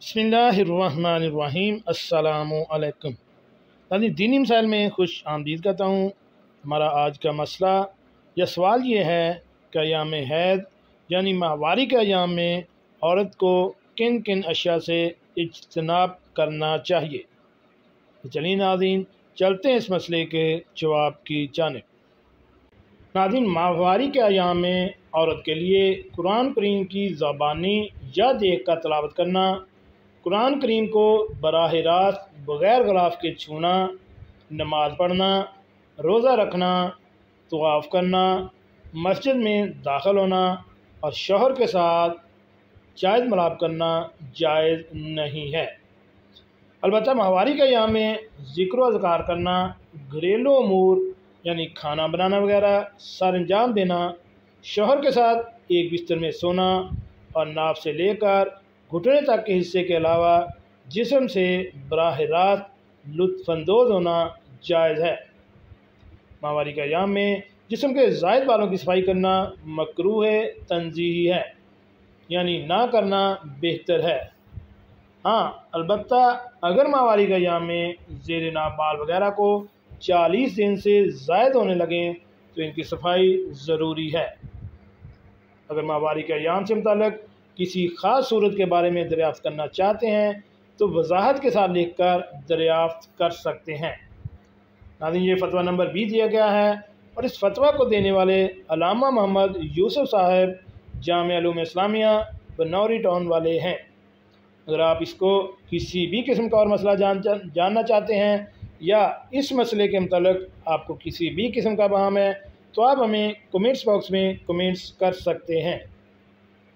बिस्मिल्लाहिर्रहमानिर्रहीम अस्सलामुअलैकुम। दीनी मिसाइल में खुश आमदीद कहता हूँ। हमारा आज का मसला या सवाल ये है कि अयाम हैद यानी माहवारी के अयाम में औरत को किन किन अशिया से इज्तनाब करना चाहिए। तो चलिए नाज़रीन, चलते हैं इस मसले के जवाब की जानिब। नाज़रीन, माहवारी के अयाम में औरत के लिए कुरान करीम की ज़बानी या देख कर तलावत करना, कुरान करीम को बराह रास्त बग़ैर ग़िलाफ़ के छूना, नमाज़ पढ़ना, रोज़ा रखना, तवाफ़ करना, मस्जिद में दाखिल होना और शौहर के साथ जायज़ मिलाप करना जायज़ नहीं है। अलबत्ता माहवारी के अय्याम में ज़िक्र व अज़कार करना, घरेलू अमूर यानी खाना बनाना वगैरह सर अंजाम देना, शौहर के साथ एक बिस्तर में सोना और नाभ से लेकर घुटने तक के हिस्से के अलावा जिस्म से बराह रास्त लुत्फ़अंदोज़ होना जायज़ है। माहवारी के अय्याम में जिस्म के ज़ायद बालों की सफाई करना मकरूह तंज़ीही है, यानी ना करना बेहतर है। हाँ, अलबत्ता अगर माहवारी के अय्याम में ज़ेर नाब बाल वगैरह को 40 दिन से ज़ायद होने लगें तो इनकी सफाई ज़रूरी है। अगर माहवारी के अय्याम से मुताल्लिक़ किसी ख़ास सूरत के बारे में दरियाफ़्त करना चाहते हैं तो वज़ाहत के साथ लिख कर दरियाफ़्त कर सकते हैं। नाज़रीन, ये फ़तवा नंबर 20 दिया गया है और इस फ़तवा को देने वाले अल्लामा मोहम्मद यूसुफ साहब जामिया उलूम इस्लामिया बनौरी टाउन वाले हैं। अगर आप इसको किसी भी किस्म का और मसला जानना चाहते हैं या इस मसले के मुताल्लिक़ आपको किसी भी किस्म का बहाम है तो आप हमें कमेंट्स बॉक्स में कमेंट्स कर सकते हैं।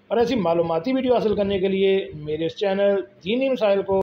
और ऐसी मालूमाती वीडियो हासिल करने के लिए मेरे इस चैनल दीनी मसाइल को